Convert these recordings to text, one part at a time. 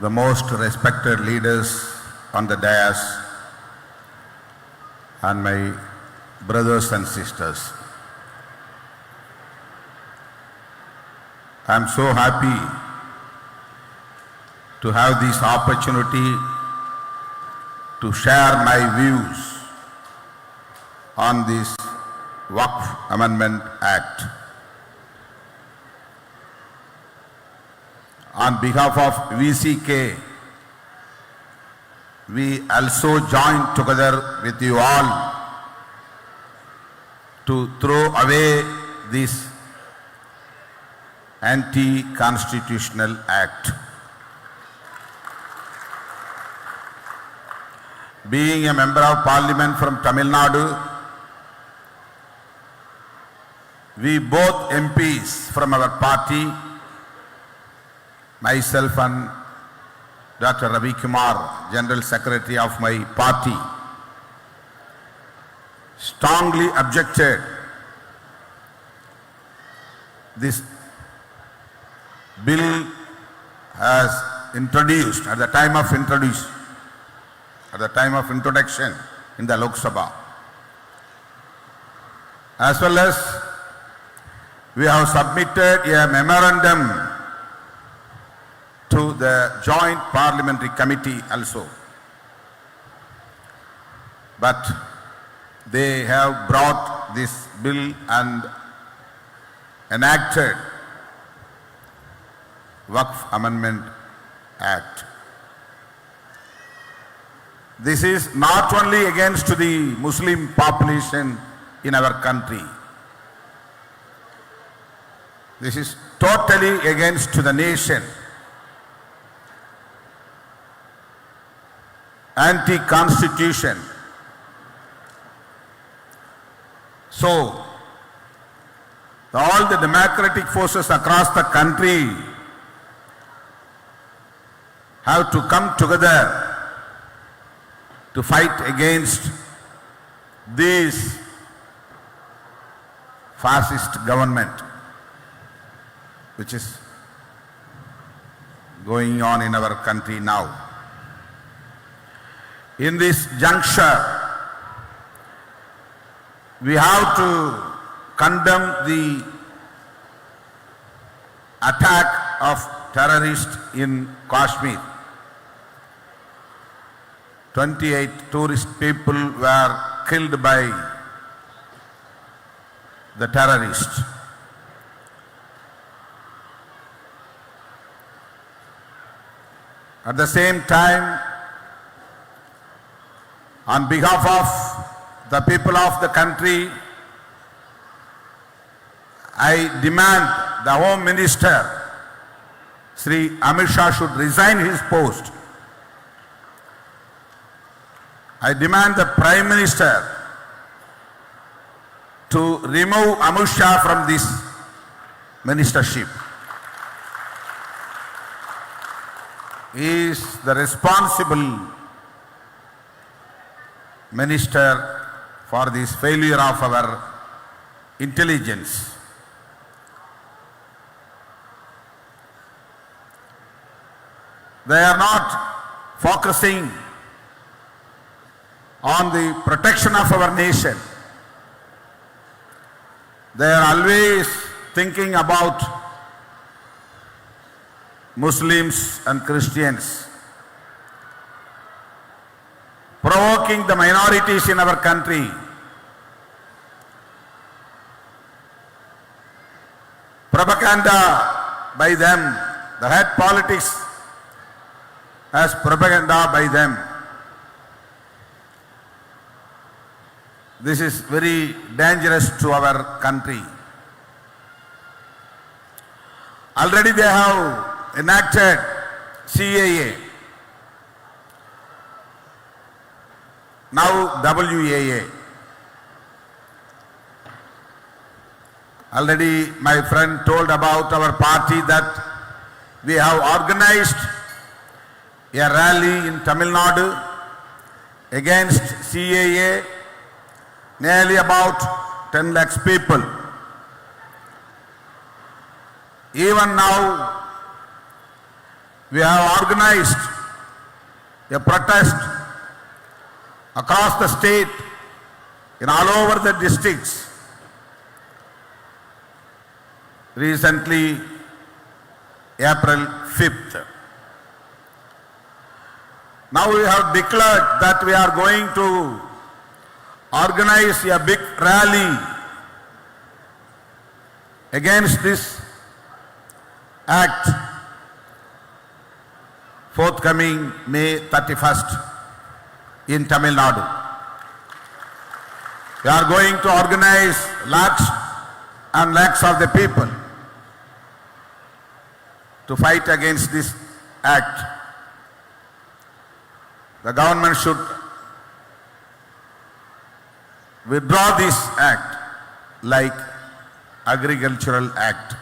the most respected leaders on the dais, and my brothers and sisters. I am so happy to have this opportunity to share my views on this Waqf Amendment Act. On behalf of VCK, we also join together with you all to throw away this anti-constitutional act. Being a member of parliament from Tamil Nadu, we both MPs from our party, myself and Dr. Ravi Kumar, General Secretary of my party, strongly objected this bill as introduced at the time of introduction in the Lok Sabha. As well as we have submitted a memorandum to the Joint Parliamentary Committee also. But they have brought this bill and enacted Waqf Amendment Act. This is not only against the Muslim population in our country. This is totally against the nation. Anti-constitution. So, all the democratic forces across the country have to come together to fight against this fascist government which is going on in our country now. In this juncture, we have to condemn the attack of terrorists in Kashmir. 28 tourist people were killed by the terrorists. At the same time, on behalf of the people of the country, I demand the Home Minister, Sri Amit Shah, should resign his post. I demand the Prime Minister to remove Amit Shah from this ministership. He is the responsible minister for this failure of our intelligence. They are not focusing on the protection of our nation. They are always thinking about Muslims and Christians, provoking the minorities in our country. Propaganda by them, the head politics as propaganda by them. This is very dangerous to our country. Already they have enacted CAA, now WAA. Already my friend told about our party that we have organized a rally in Tamil Nadu against CAA, nearly about 10 lakhs people. Even now, we have organized a protest across the state, in all over the districts. Recently, April 5th. Now we have declared that we are going to organize a big rally against this act forthcoming May 31st in Tamil Nadu. We are going to organize lakhs and lakhs of the people to fight against this act. The government should withdraw this act like Agricultural Act.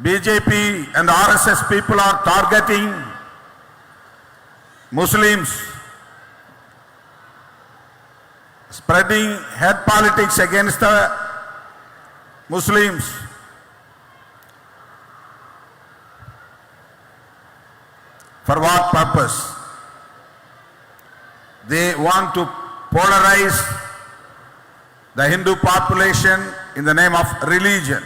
BJP and RSS people are targeting Muslims, spreading hate politics against the Muslims. For what purpose? They want to polarize the Hindu population in the name of religion.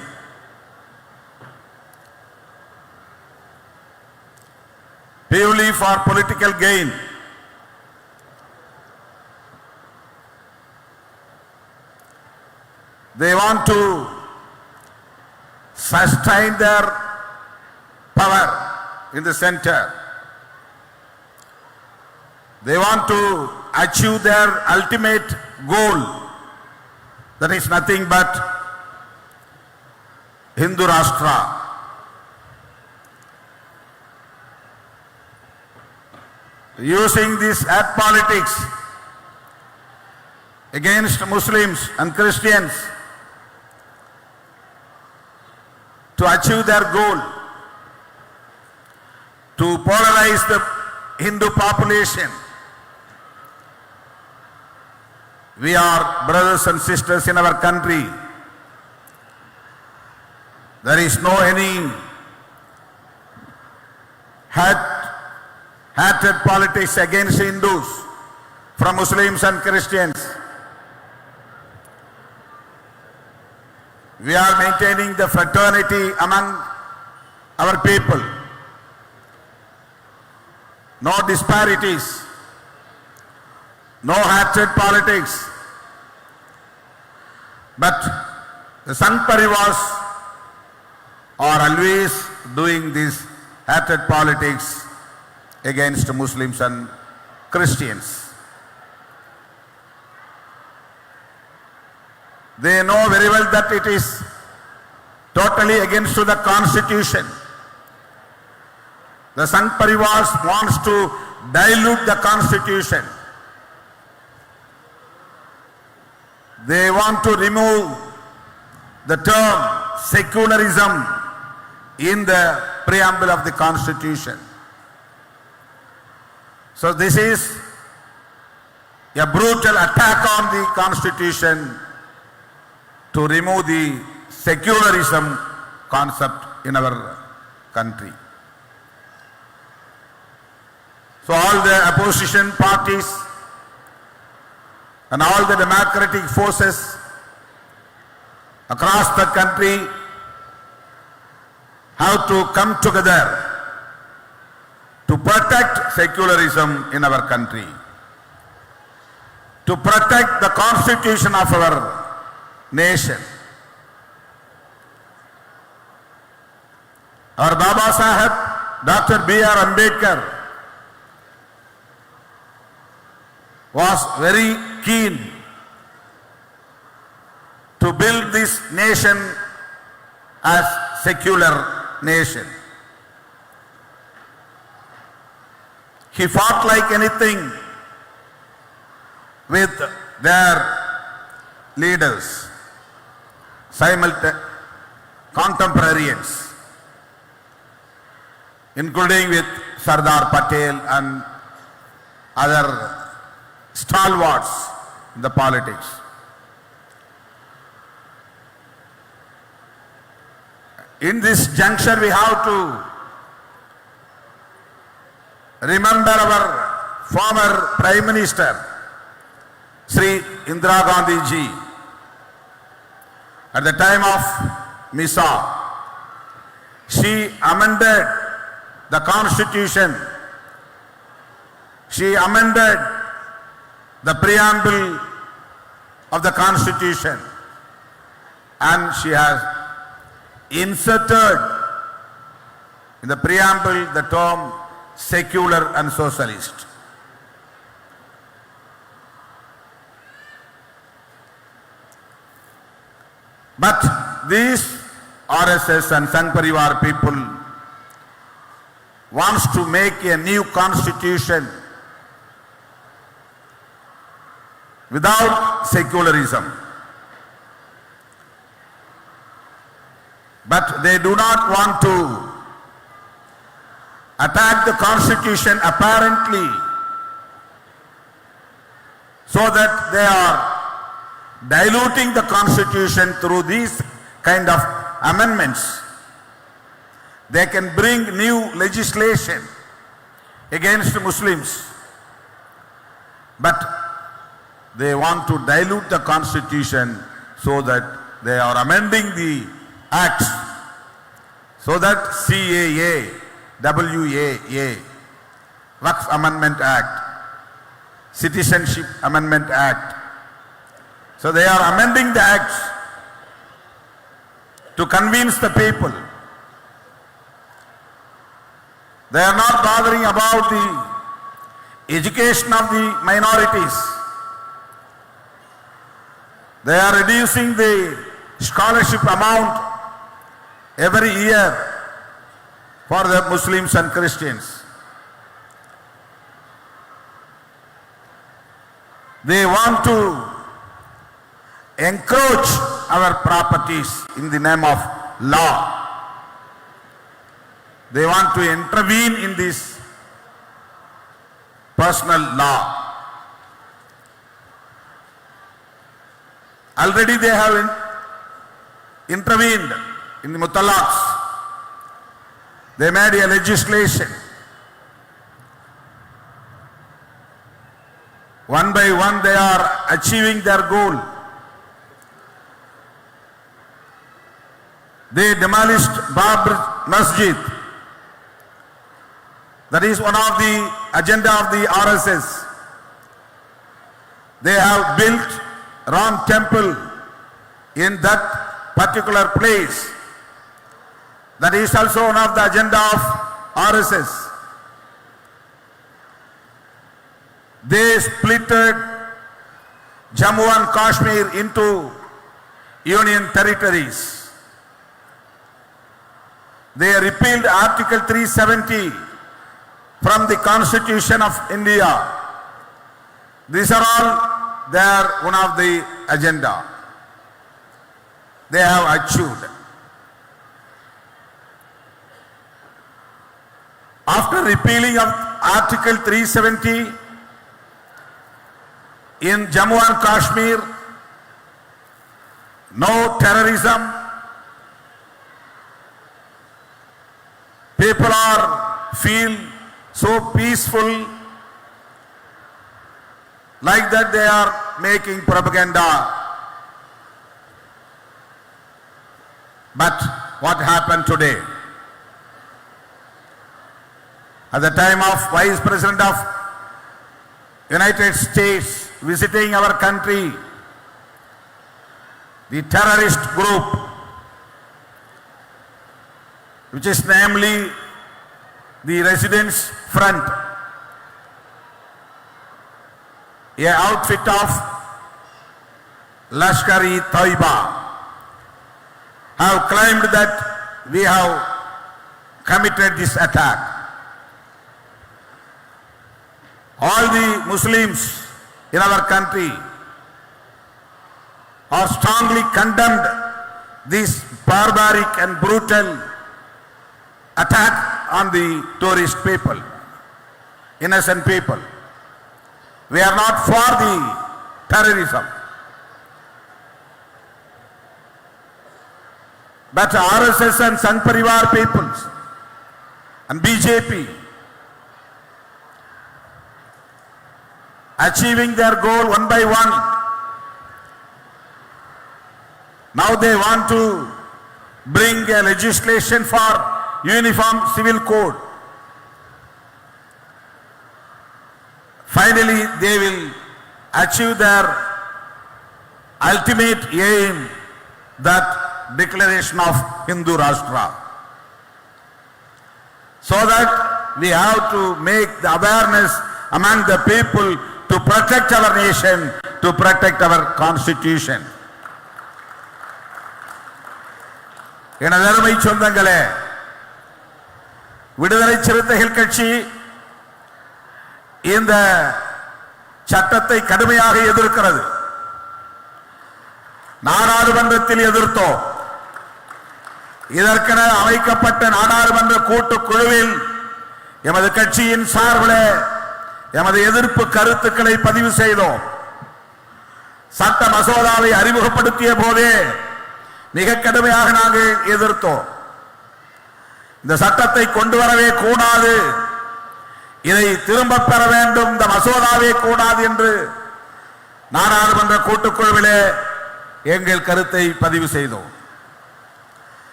Purely for political gain. They want to sustain their power in the center. They want to achieve their ultimate goal, that is nothing but Hindu Rashtra. Using this hate politics against Muslims and Christians to achieve their goal, to polarize the Hindu population. We are brothers and sisters in our country. There is no any hatred politics against Hindus from Muslims and Christians. We are maintaining the fraternity among our people. No disparities, no hatred politics. But the Sangh Parivars are always doing this hatred politics against Muslims and Christians. They know very well that it is totally against the Constitution. The Sangh Parivars wants to dilute the Constitution. They want to remove the term secularism in the preamble of the Constitution. So this is a brutal attack on the Constitution to remove the secularism concept in our country. So all the opposition parties and all the democratic forces across the country have to come together to protect secularism in our country, to protect the constitution of our nation. Our Baba Sahib, Dr. B.R. Ambedkar, was very keen to build this nation as secular nation. He fought like anything with their leaders, contemporaries, including with Sardar Patel and other stalwarts in the politics. In this juncture, we have to remember our former Prime Minister, Sri Indira Gandhi ji. At the time of Misa, she amended the constitution. She amended the preamble of the constitution, and she has inserted in the preamble the term secular and socialist. But these RSS and Sangh Parivar people wants to make a new constitution without secularism. But they do not want to attack the constitution apparently, so that they are diluting the constitution through these kind of amendments. They can bring new legislation against Muslims, but they want to dilute the constitution so that they are amending the acts, so that CAA, WAA, Waqf Amendment Act, Citizenship Amendment Act. So they are amending the acts to convince the people. They are not bothering about the education of the minorities. They are reducing the scholarship amount every year for the Muslims and Christians. They want to encroach our properties in the name of law. They want to intervene in this personal law. Already they have intervened in the mutalaqs. They made a legislation. One by one they are achieving their goal. They demolished Babri Masjid. That is one of the agenda of the RSS. They have built Ram temple in that particular place. That is also one of the agenda of RSS. They splitted Jammu and Kashmir into union territories. They repealed Article 370 from the Constitution of India. These are all their one of the agenda. They have achieved. After repealing of Article 370 in Jammu and Kashmir, no terrorism. People feel so peaceful, like that they are making propaganda. But what happened today? At the time of Vice President of United States visiting our country, the terrorist group, which is namely the Residence Front, a outfit of Lashkar-e-Taiba, have claimed that we have committed this attack. All the Muslims in our country are strongly condemned this barbaric and brutal attack on the tourist people, innocent people. We are not for the terrorism. But RSS and Sangh Parivar peoples and BJP achieving their goal one by one. Now they want to bring a legislation for uniform civil code. Finally, they will achieve their ultimate aim, that declaration of Hindu Rashtra. So that we have to make the awareness among the people to protect our nation, to protect our constitution. எனதருமை சொந்தங்களே, விடுதலை சிறுத்தைகள் கட்சி இந்த சட்டத்தை கடுமையாக எதிர்க்கிறது. நாடாளுமன்றத்தில் எதிர்த்தோம். இதற்கென அமைக்கப்பட்ட நாடாளுமன்ற கூட்டுக்குழுவில் எமது கட்சியின் சார்பில் எமது எதிர்ப்பு கருத்துக்களை பதிவு செய்தோம். சட்ட மசோதாவை அறிமுகப்படுத்திய போதே மிக கடுமையாக நாங்கள் எதிர்த்தோம். இந்த சட்டத்தை கொண்டு வரவே கூடாது, இதை திரும்ப பெற வேண்டும், இந்த மசோதாவே கூடாது என்று நாடாளுமன்ற கூட்டுக்குழுவிலே எங்கள் கருத்தை பதிவு செய்தோம்.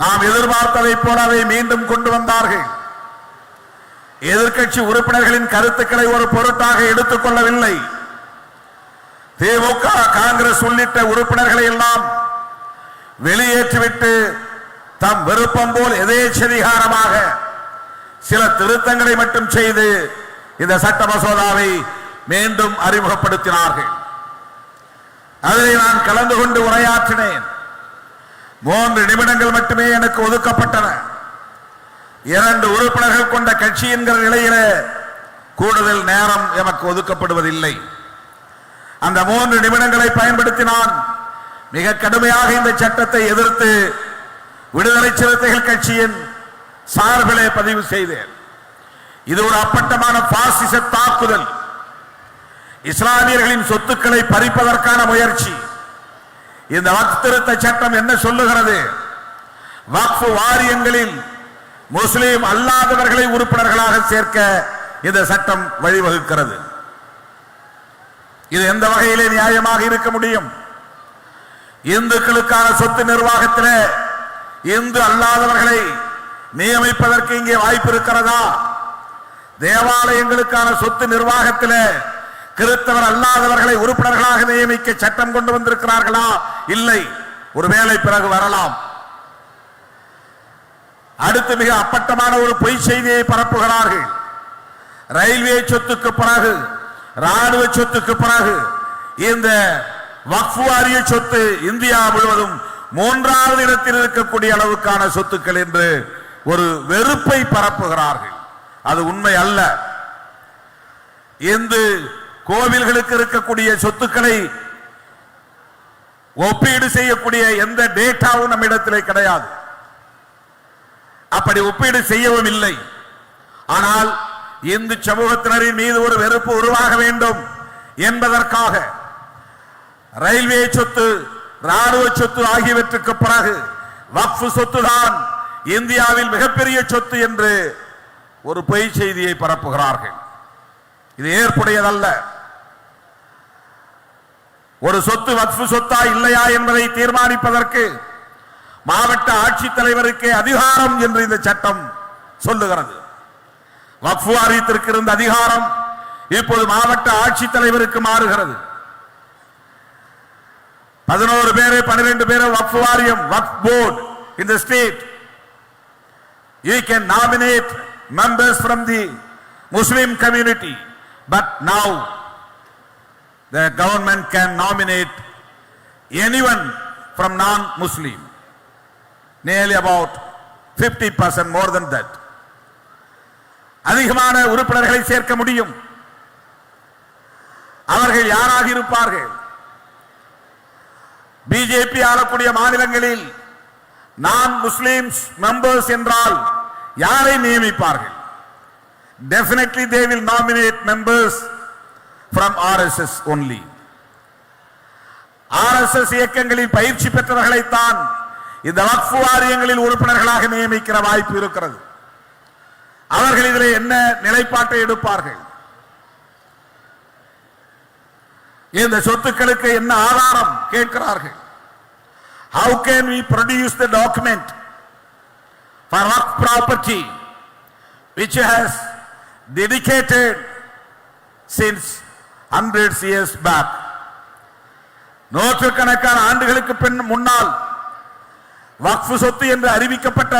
நாம் எதிர்பார்த்ததை போல அதை மீண்டும் கொண்டு வந்தார்கள். எதிர்க்கட்சி உறுப்பினர்களின் கருத்துக்களை ஒரு பொருட்டாக எடுத்துக் கொள்ளவில்லை. திமுக, காங்கிரஸ் உள்ளிட்ட உறுப்பினர்களை எல்லாம் வெளியேற்றிவிட்டு தம் விருப்பம் போல் எதேச்சதிகாரமாக சில திருத்தங்களை மட்டும் செய்து இந்த சட்ட மசோதாவை மீண்டும் அறிமுகப்படுத்தினார்கள். அதில் நான் கலந்து கொண்டு உரையாற்றினேன். 3 நிமிடங்கள் மட்டுமே எனக்கு ஒதுக்கப்பட்டன. 2 உறுப்பினர்கள் கொண்ட கட்சி என்கிற நிலையில கூடுதல் நேரம் எமக்கு ஒதுக்கப்படுவதில்லை. அந்த 3 நிமிடங்களை பயன்படுத்தி நான் மிக கடுமையாக இந்த சட்டத்தை எதிர்த்து விடுதலை சிறுத்தைகள் கட்சியின் சார்பிலே பதிவு செய்தேன். இது ஒரு அப்பட்டமான பாசிச தாக்குதல், இஸ்லாமியர்களின் சொத்துக்களை பறிப்பதற்கான முயற்சி. இந்த வக்ஃப் திருத்த சட்டம் என்ன சொல்லுகிறது? வக்ஃப் வாரியங்களில் முஸ்லிம் அல்லாதவர்களை உறுப்பினர்களாக சேர்க்க இந்த சட்டம் வழிவகுக்கிறது. இது எந்த வகையிலே நியாயமாக இருக்க முடியும்? இந்துக்களுக்கான சொத்து நிர்வாகத்தில் இந்து அல்லாதவர்களை நியமிப்பதற்கு இங்கே வாய்ப்பு இருக்கிறதா? தேவாலயங்களுக்கான சொத்து நிர்வாகத்தில் கிறிஸ்தவர் அல்லாதவர்களை உறுப்பினர்களாக நியமிக்க சட்டம் கொண்டு வந்திருக்கிறார்களா? இல்லை. ஒருவேளை பிறகு வரலாம். அடுத்து மிக அப்பட்டமான ஒரு பொய் செய்தியை பரப்புகிறார்கள். ரயில்வே சொத்துக்கு பிறகு, ராணுவ சொத்துக்கு பிறகு இந்த வக்ஃப் வாரிய சொத்து இந்தியா முழுவதும் 3வது இடத்தில் இருக்கக்கூடிய அளவுக்கான சொத்துக்கள் என்று ஒரு வெறுப்பை பரப்புகிறார்கள். அது உண்மை அல்ல. இந்து கோவில்களுக்கு இருக்கக்கூடிய சொத்துக்களை ஒப்பீடு செய்யக்கூடிய எந்த டேட்டாவும் நம்மிடத்திலே கிடையாது. அப்படி ஒப்பீடு செய்யவும் இல்லை. ஆனால் இந்து சமூகத்தினரின் மீது ஒரு வெறுப்பு உருவாக வேண்டும் என்பதற்காக ரயில்வே சொத்து, ராணுவ சொத்து ஆகியவற்றுக்கு பிறகு வக்ஃப் சொத்துதான் இந்தியாவில் மிகப்பெரிய சொத்து என்று ஒரு பொய் செய்தியை பரப்புகிறார்கள். இது ஏற்புடையதல்ல. ஒரு சொத்து வக்ஃப் சொத்தா இல்லையா என்பதை தீர்மானிப்பதற்கு மாவட்ட ஆட்சித்தலைவருக்கே அதிகாரம் என்று இந்த சட்டம் சொல்லுகிறது. வக்ஃப் வாரியத்திற்கு இருந்த அதிகாரம் இப்போது மாவட்ட ஆட்சித்தலைவருக்கு மாறுகிறது. 11 பேர் 12 பேர் வக்ஃப் வாரியம், வக்ஃப் board in the state. You can nominate members from the Muslim community, but now the government can nominate anyone from non-Muslim, nearly about 50%, more than that. அதிகமான உறுப்பினர்களை சேர்க்க முடியும். அவர்கள் யாராக இருப்பார்கள்? பிஜேபி ஆளக்கூடிய மாநிலங்களில் நான் முஸ்லிம்ஸ் மெம்பர்ஸ் என்றால் யாரை நியமிப்பார்கள்? Definitely they will nominate members from RSS only. RSS இயக்கங்களில் பயிற்சி பெற்றவர்களைத்தான் இந்த வக்ஃப் வாரியங்களில் உறுப்பினர்களாக நியமிக்கிற வாய்ப்பு இருக்கிறது. அவர்கள் இதில் என்ன நிலைப்பாட்டை எடுப்பார்கள், இந்த சொத்துக்களுக்கு என்ன ஆதாரம் கேட்கிறார்கள். How can we produce the document for waqf property which has dedicated since hundreds years back? நூற்றுக்கணக்கான ஆண்டுகளுக்கு முன்னால் வக்ஃப் சொத்து என்று அறிவிக்கப்பட்ட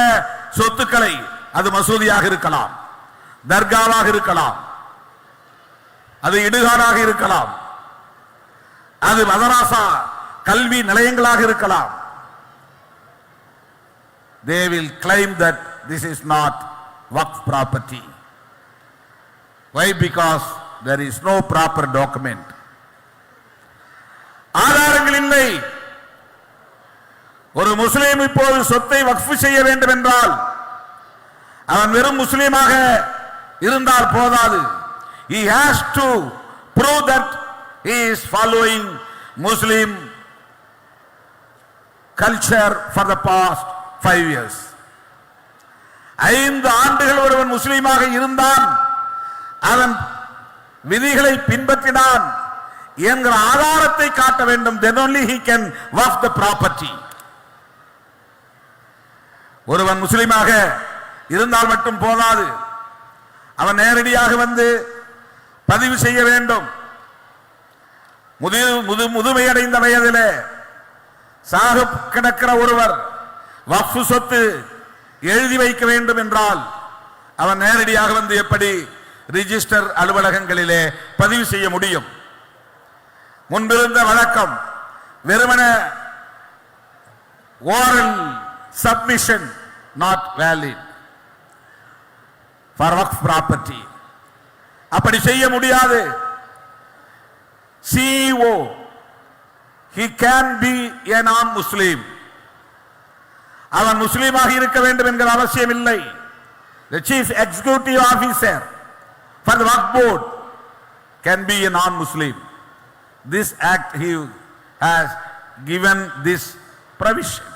சொத்துக்களை, அது மசூதியாக இருக்கலாம், தர்காவாக இருக்கலாம், அது இடுகாடாக இருக்கலாம், அது மதராசா கல்வி நிலையங்களாக இருக்கலாம். They will claim that this is not waqf property. Why? Because there is no proper document. ஆதாரங்கள் இல்லை. ஒரு முஸ்லிம் இப்போது சொத்தை வக்ஃப் செய்ய வேண்டும் என்றால் அவன் வெறும் முஸ்லிமாக இருந்தால் போதாது. He has to prove that he is following Muslim culture for the past 5 years. 5 ஆண்டுகள் ஒருவன் முஸ்லிமாக இருந்தான், அவன் விதிகளை பின்பற்றினான் என்கிற ஆதாரத்தை காட்ட வேண்டும். Then only he can waqf the property. ஒருவன் முஸ்லிமாக இருந்தால் மட்டும் போதாது, அவன் நேரடியாக வந்து பதிவு செய்ய வேண்டும். முதுமையடைந்த வயதிலே சாகு கிடக்கிற ஒருவர் வக்ஃப் சொத்து எழுதி வைக்க வேண்டும் என்றால் அவன் நேரடியாக வந்து எப்படி ரிஜிஸ்டர் அலுவலகங்களிலே பதிவு செய்ய முடியும்? முன்பிருந்த வழக்கம் வெறுமன oral submission not valid for waqf property. அப்படி செய்ய முடியாது. CEO, he can be a non-Muslim. அவன் முஸ்லீமாக இருக்க வேண்டும் என்கிற அவசியம் இல்லை. The chief executive officer for the Waqf board can be a non-Muslim. This act he has given this provision.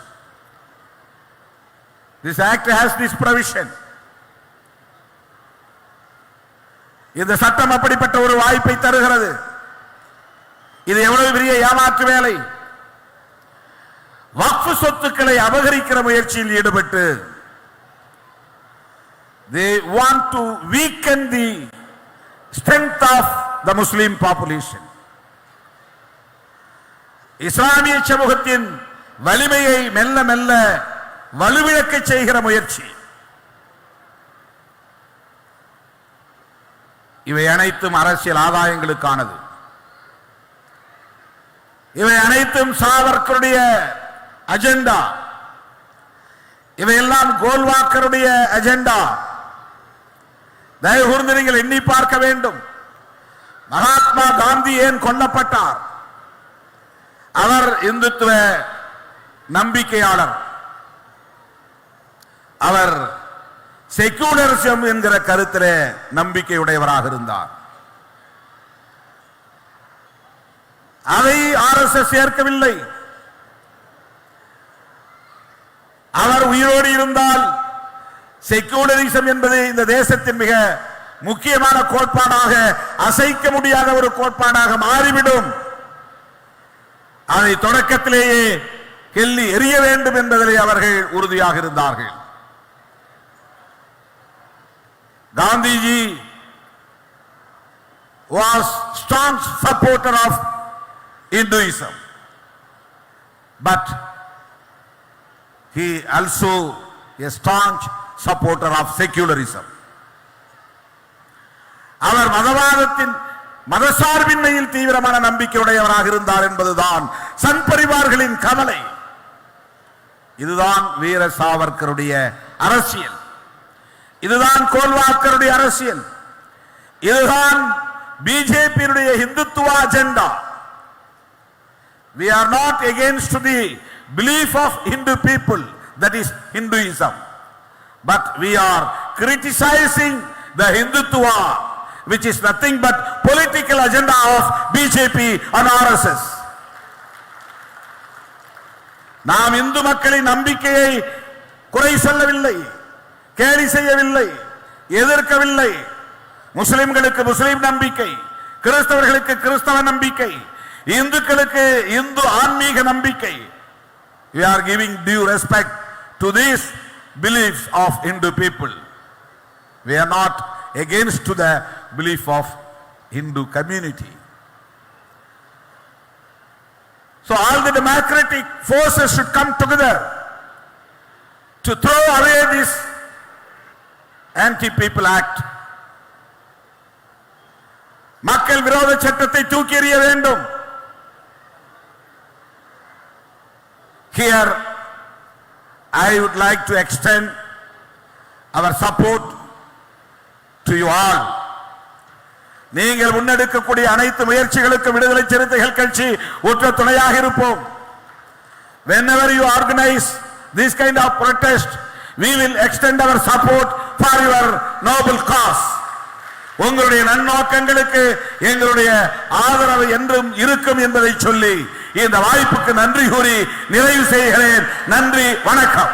This act has this provision. இந்த சட்டம் அப்படிப்பட்ட ஒரு வாய்ப்பை தருகிறது. இது எவ்வளவு பெரிய ஏமாற்று வேலை! வக்ஃப் சொத்துக்களை அபகரிக்கிற முயற்சியில் ஈடுபட்டு they want to weaken the strength of the Muslim population. இஸ்லாமிய சமூகத்தின் வலிமையை மெல்ல மெல்ல வலுவிழக்க செய்கிற முயற்சி. இவை அனைத்தும் அரசியல் ஆதாயங்களுக்கானது. இவை அனைத்தும் சாவர்கருடைய அஜெண்டா. இவையெல்லாம் கோல்வாக்கருடைய அஜெண்டா. தயவு கூர்ந்து நீங்கள் எண்ணி பார்க்க வேண்டும். மகாத்மா காந்தி ஏன் கொல்லப்பட்டார்? அவர் இந்துத்துவ நம்பிக்கையாளர். அவர் செக்யூலரிசம் என்கிற கருத்திலே நம்பிக்கையுடையவராக இருந்தார். அதை ஆர்எஸ்எஸ் ஏற்கவில்லை. அவர் உயிரோடு இருந்தால் செக்யூலரிசம் என்பது இந்த தேசத்தின் மிக முக்கியமான கோட்பாடாக, அசைக்க முடியாத ஒரு கோட்பாடாக மாறிவிடும். அதை தொடக்கத்திலேயே கிள்ளி எறிய வேண்டும் என்பதிலே அவர்கள் உறுதியாக இருந்தார்கள். Gandhiji was strong supporter of Hinduism, but he also a staunch supporter of secularism. அவர் மதவாதத்தின் மதசார்பின்மையில் தீவிரமான நம்பிக்கையுடையவராக இருந்தார் என்பதுதான் சன் பரிவார்களின் கவலை. இதுதான் வீர சாவர்கருடைய அரசியல். இதுதான் கோல்வாக்கருடைய அரசியல். இதுதான் பிஜேபியுடைய இந்துத்துவ agenda. We are not against the belief of Hindu people, that is Hinduism, but we are criticizing the Hindutva, which is nothing but political agenda of BJP and RSS. நாம் இந்து மக்களின் நம்பிக்கையை குறை சொல்லவில்லை, கேலி செய்யவில்லை, எதிர்க்கவில்லை. முஸ்லிம்களுக்கு முஸ்லிம் நம்பிக்கை, கிறிஸ்தவர்களுக்கு கிறிஸ்தவ நம்பிக்கை, இந்துக்களுக்கு இந்து ஆன்மீக நம்பிக்கை. We are giving due respect to these beliefs of Hindu people. We are not against to the belief of Hindu community. So all the democratic forces should come together to throw away this anti-people act. மக்கள் விரோத சட்டத்தை தூக்கி எறிய வேண்டும். Here I would like to extend our support to you all. நீங்கள் முன்னெடுக்கக்கூடிய அனைத்து முயற்சிகளுக்கு விடுதலை சிறுத்தைகள் கட்சி உற்ற துணையாக இருப்போம். Whenever you organize this kind of protest, we will extend our support for your noble cause. உங்களுடைய நன்னோக்கங்களுக்கு எங்களுடைய ஆதரவு என்றும் இருக்கும் என்பதை சொல்லி இந்த வாய்ப்புக்கு நன்றி கூறி நிறைவு செய்கிறேன். நன்றி, வணக்கம்.